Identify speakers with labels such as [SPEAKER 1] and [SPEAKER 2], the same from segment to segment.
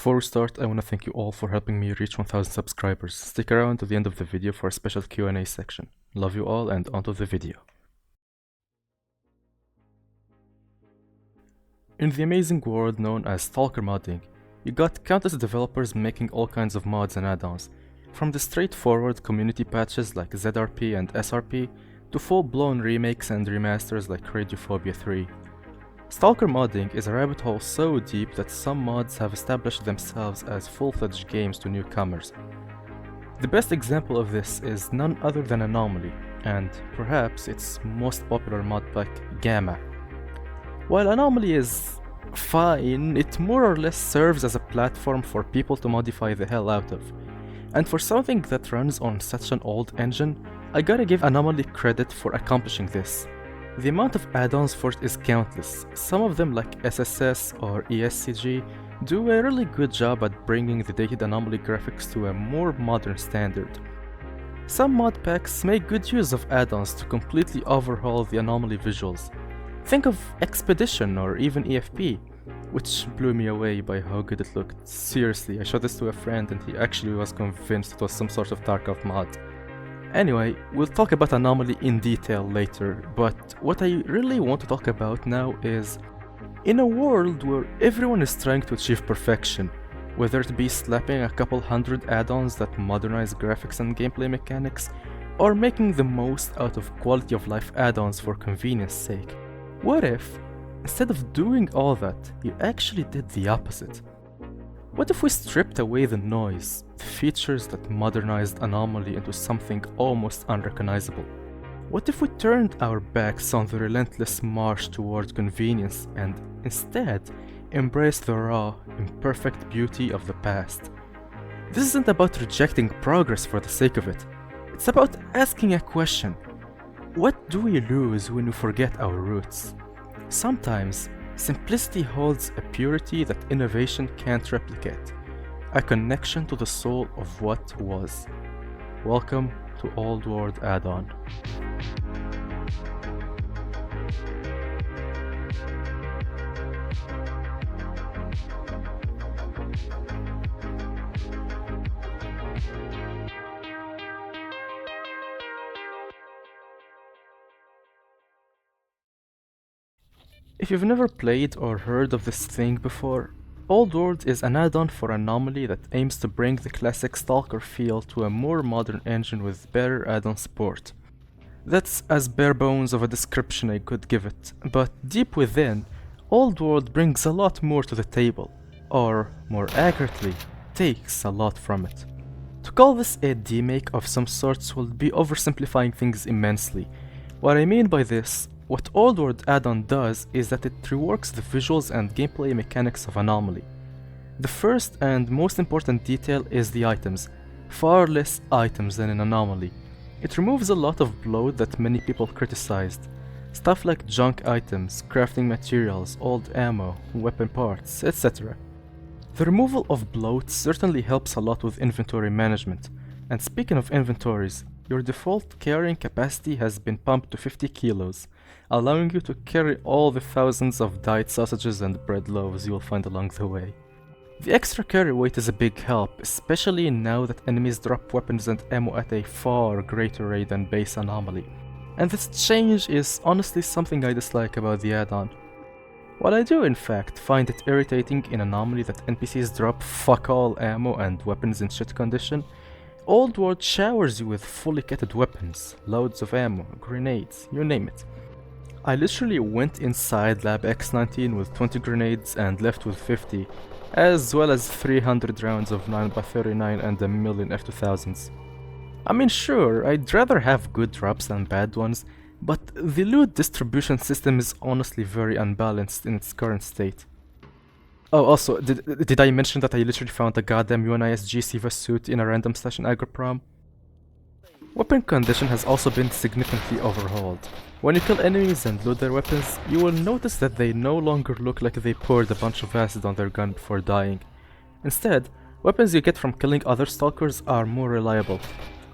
[SPEAKER 1] Before we start, I want to thank you all for helping me reach 1000 subscribers. Stick around to the end of the video for a special Q&A section. Love you all and onto the video. In the amazing world known as Stalker modding, you got countless developers making all kinds of mods and add-ons, from the straightforward community patches like ZRP and SRP, to full-blown remakes and remasters like Radiophobia 3. Stalker modding is a rabbit hole so deep that some mods have established themselves as full-fledged games to newcomers. The best example of this is none other than Anomaly, and perhaps its most popular mod pack, Gamma. While Anomaly is fine, it more or less serves as a platform for people to modify the hell out of. And for something that runs on such an old engine, I gotta give Anomaly credit for accomplishing this. The amount of add-ons for it is countless. Some of them, like SSS or ESCG, do a really good job at bringing the dated Anomaly graphics to a more modern standard. Some mod packs make good use of add-ons to completely overhaul the Anomaly visuals. Think of Expedition or even EFP, which blew me away by how good it looked. Seriously, I showed this to a friend and he actually was convinced it was some sort of Tarkov mod. Anyway, we'll talk about Anomaly in detail later, but what I really want to talk about now is, in a world where everyone is trying to achieve perfection, whether it be slapping a couple hundred add-ons that modernize graphics and gameplay mechanics, or making the most out of quality of life add-ons for convenience sake, what if, instead of doing all that, you actually did the opposite? What if we stripped away the noise, the features that modernized Anomaly into something almost unrecognizable? What if we turned our backs on the relentless march toward convenience and instead embraced the raw, imperfect beauty of the past? This isn't about rejecting progress for the sake of it. It's about asking a question. What do we lose when we forget our roots? Sometimes, simplicity holds a purity that innovation can't replicate, a connection to the soul of what was. Welcome to Old World Addon. If you've never played or heard of this thing before, Old World is an add-on for Anomaly that aims to bring the classic Stalker feel to a more modern engine with better add-on support. That's as bare bones of a description I could give it, but deep within, Old World brings a lot more to the table, or more accurately, takes a lot from it. To call this a demake of some sorts would be oversimplifying things immensely. What I mean by this, what Old World Addon does is that it reworks the visuals and gameplay mechanics of Anomaly. The first and most important detail is the items, far less items than in Anomaly. It removes a lot of bloat that many people criticized, stuff like junk items, crafting materials, old ammo, weapon parts, etc. The removal of bloat certainly helps a lot with inventory management, and speaking of inventories, your default carrying capacity has been pumped to 50 kilos, allowing you to carry all the thousands of dyed sausages and bread loaves you'll find along the way. The extra carry weight is a big help, especially now that enemies drop weapons and ammo at a far greater rate than base Anomaly. And this change is honestly something I dislike about the add-on. While I do in fact find it irritating in Anomaly that NPCs drop fuck all ammo and weapons in shit condition, Old World showers you with fully kitted weapons, loads of ammo, grenades, you name it. I literally went inside Lab X19 with 20 grenades and left with 50, as well as 300 rounds of 9x39 and a million F2000s. I mean sure, I'd rather have good drops than bad ones, but the loot distribution system is honestly very unbalanced in its current state. Oh, also, did I mention that I literally found a goddamn UNISG Siva suit in a random stash in Agroprom? Weapon condition has also been significantly overhauled. When you kill enemies and loot their weapons, you will notice that they no longer look like they poured a bunch of acid on their gun before dying. Instead, weapons you get from killing other stalkers are more reliable,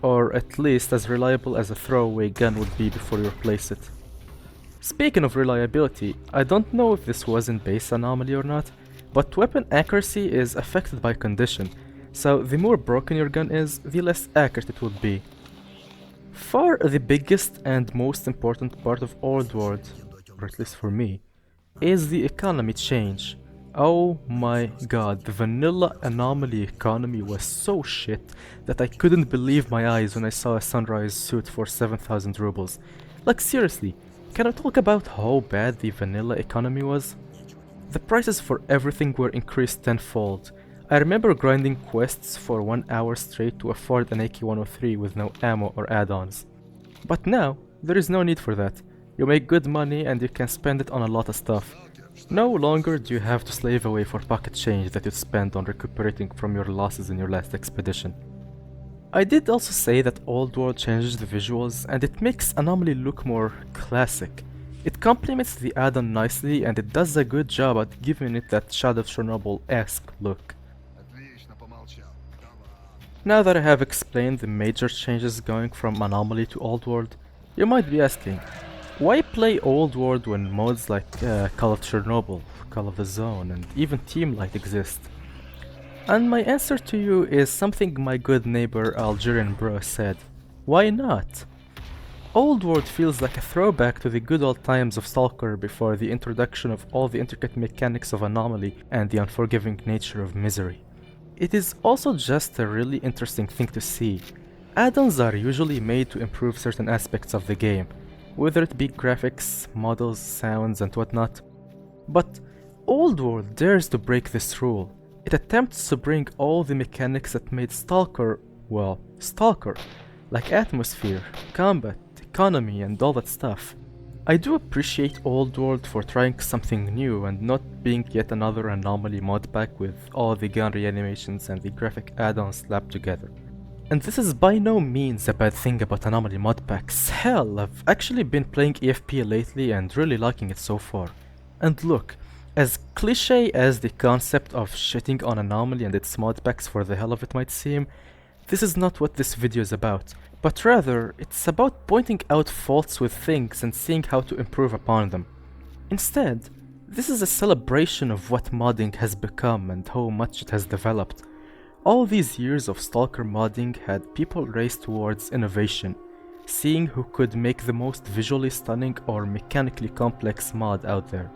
[SPEAKER 1] or at least as reliable as a throwaway gun would be before you replace it. Speaking of reliability, I don't know if this was in base Anomaly or not, But weapon accuracy is affected by condition, so the more broken your gun is, the less accurate it would be. Far the biggest and most important part of Old World, or at least for me, is the economy change. Oh my god, the vanilla anomaly economy was so shit that I couldn't believe my eyes when I saw a sunrise suit for 7,000 rubles. Like seriously, can I talk about how bad the vanilla economy was? The prices for everything were increased tenfold. I remember grinding quests for 1 hour straight to afford an AK-103 with no ammo or add-ons. But now, there is no need for that. You make good money and you can spend it on a lot of stuff. No longer do you have to slave away for pocket change that you spend on recuperating from your losses in your last expedition. I did also say that Old World changes the visuals and it makes Anomaly look more classic. It complements the add-on nicely and it does a good job at giving it that Shadow of Chernobyl-esque look. Now that I have explained the major changes going from Anomaly to Old World, you might be asking, why play Old World when mods like Call of Chernobyl, Call of the Zone, and even Team Light exist? And my answer to you is something my good neighbor Algerian bro said. Why not? Old World feels like a throwback to the good old times of Stalker before the introduction of all the intricate mechanics of Anomaly and the unforgiving nature of Misery. It is also just a really interesting thing to see. Add-ons are usually made to improve certain aspects of the game, whether it be graphics, models, sounds, and whatnot. But Old World dares to break this rule. It attempts to bring all the mechanics that made Stalker, well, Stalker, like atmosphere, combat, economy, and all that stuff. I do appreciate Old World for trying something new and not being yet another Anomaly mod pack with all the gun reanimations and the graphic add-ons slapped together. And this is by no means a bad thing about Anomaly mod packs. Hell, I've actually been playing EFP lately and really liking it so far. And look, as cliche as the concept of shitting on Anomaly and its mod packs for the hell of it might seem, this is not what this video is about. But rather, it's about pointing out faults with things and seeing how to improve upon them. Instead, this is a celebration of what modding has become and how much it has developed. All these years of Stalker modding had people race towards innovation, seeing who could make the most visually stunning or mechanically complex mod out there.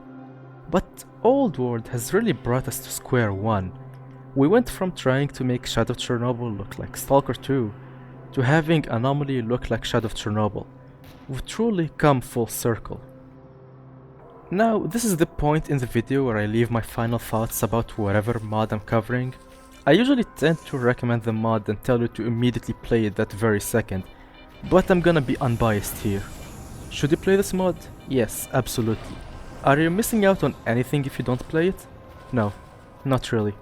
[SPEAKER 1] But Old World has really brought us to square one. We went from trying to make Shadow of Chernobyl look like Stalker 2, to having Anomaly look like Shadow of Chernobyl. We've truly come full circle. Now, this is the point in the video where I leave my final thoughts about whatever mod I'm covering. I usually tend to recommend the mod and tell you to immediately play it that very second, but I'm gonna be unbiased here. Should you play this mod? Yes, absolutely. Are you missing out on anything if you don't play it? No, not really.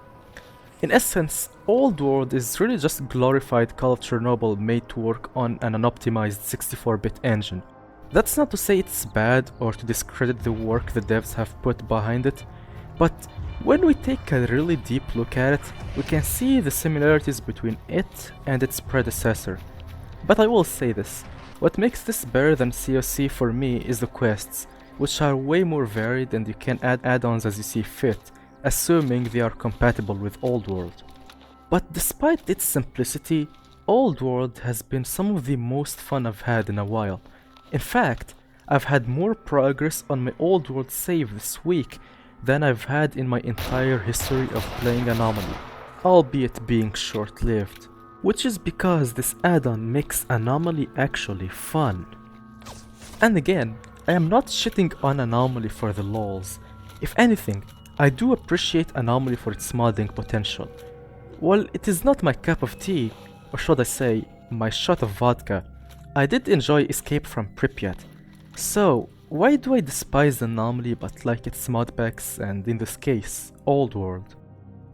[SPEAKER 1] In essence, Old World is really just glorified Call of Chernobyl made to work on an unoptimized 64-bit engine. That's not to say it's bad or to discredit the work the devs have put behind it, but when we take a really deep look at it, we can see the similarities between it and its predecessor. But I will say this, what makes this better than COC for me is the quests, which are way more varied and you can add add-ons as you see fit, assuming they are compatible with Old World. But despite its simplicity, Old World has been some of the most fun I've had in a while. In fact, I've had more progress on my Old World save this week than I've had in my entire history of playing Anomaly, albeit being short-lived. Which is because this add-on makes Anomaly actually fun. And again, I am not shitting on Anomaly for the lols. If anything, I do appreciate Anomaly for its modding potential. While it is not my cup of tea, or should I say, my shot of vodka, I did enjoy Escape from Pripyat. So, why do I despise Anomaly but like its modpacks and, in this case, Old World?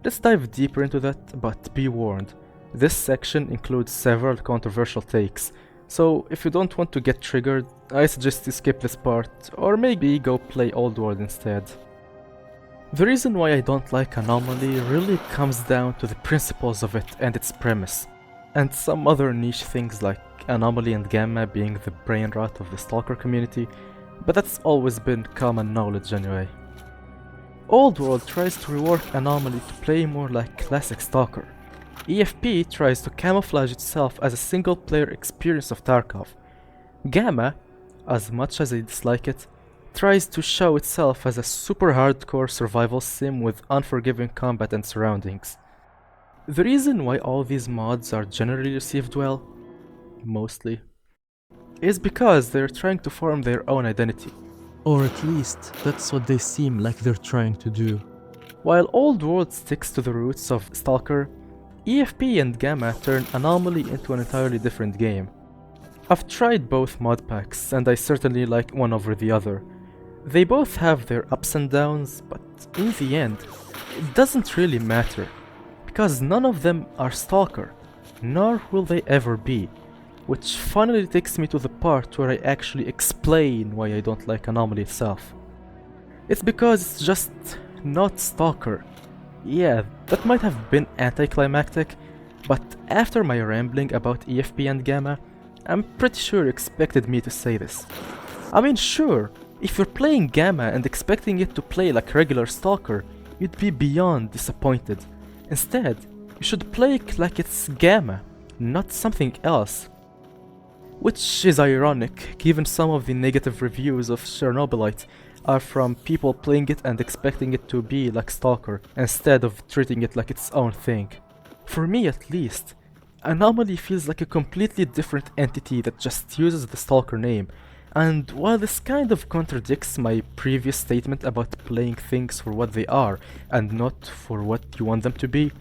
[SPEAKER 1] Let's dive deeper into that, but be warned, this section includes several controversial takes, so if you don't want to get triggered, I suggest you skip this part, or maybe go play Old World instead. The reason why I don't like Anomaly really comes down to the principles of it and its premise, and some other niche things like Anomaly and Gamma being the brain rot of the Stalker community, but that's always been common knowledge anyway. Old World tries to rework Anomaly to play more like classic Stalker. EFP tries to camouflage itself as a single-player experience of Tarkov. Gamma, as much as I dislike it, tries to show itself as a super hardcore survival sim with unforgiving combat and surroundings. The reason why all these mods are generally received well, mostly, is because they're trying to form their own identity.
[SPEAKER 2] Or at least, that's what they seem like they're trying to do.
[SPEAKER 1] While Old World sticks to the roots of Stalker, EFP and Gamma turn Anomaly into an entirely different game. I've tried both modpacks, and I certainly like one over the other. They both have their ups and downs, but in the end, it doesn't really matter, because none of them are Stalker, nor will they ever be. Which finally takes me to the part where I actually explain why I don't like Anomaly itself. It's because it's just not Stalker. Yeah, that might have been anticlimactic, but after my rambling about EFP and Gamma, I'm pretty sure you expected me to say this. I mean, sure, if you're playing Gamma and expecting it to play like regular Stalker, you'd be beyond disappointed. Instead, you should play it like it's Gamma, not something else. Which is ironic, given some of the negative reviews of Chernobylite are from people playing it and expecting it to be like Stalker, instead of treating it like its own thing. For me at least, Anomaly feels like a completely different entity that just uses the Stalker name, and while this kind of contradicts my previous statement about playing things for what they are and not for what you want them to be,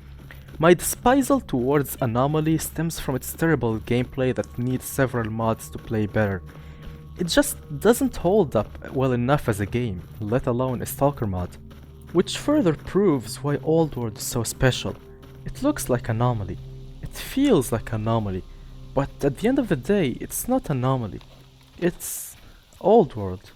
[SPEAKER 1] my despisal towards Anomaly stems from its terrible gameplay that needs several mods to play better. It just doesn't hold up well enough as a game, let alone a Stalker mod. Which further proves why Old World is so special. It looks like Anomaly, it feels like Anomaly, but at the end of the day, it's not Anomaly. It's Old World.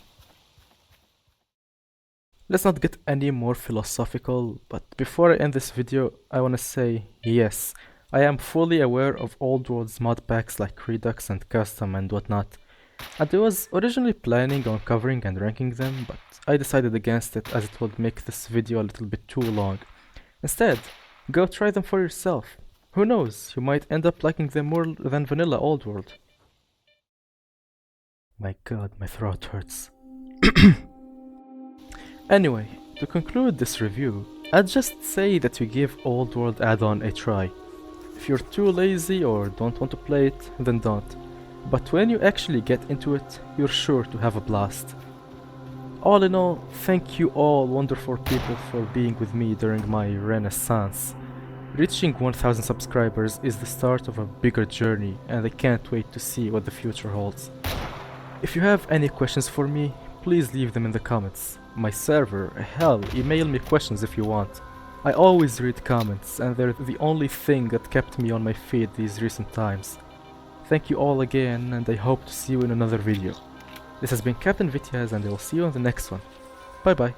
[SPEAKER 1] Let's not get any more philosophical, but before I end this video, I wanna say, yes, I am fully aware of Old World's mod packs like Redux and Custom and whatnot, and I was originally planning on covering and ranking them, but I decided against it as it would make this video a little bit too long. Instead, go try them for yourself. Who knows, you might end up liking them more than vanilla Old World. My god, my throat hurts. Anyway, to conclude this review, I'd just say that you give Old World Addon a try. If you're too lazy or don't want to play it, then don't. But when you actually get into it, you're sure to have a blast. All in all, thank you all wonderful people for being with me during my renaissance. Reaching 1000 subscribers is the start of a bigger journey, and I can't wait to see what the future holds. If you have any questions for me, please leave them in the comments. My server, hell, email me questions if you want. I always read comments, and they're the only thing that kept me on my feet these recent times. Thank you all again, and I hope to see you in another video. This has been Captain Vityaz, and I will see you on the next one. Bye bye.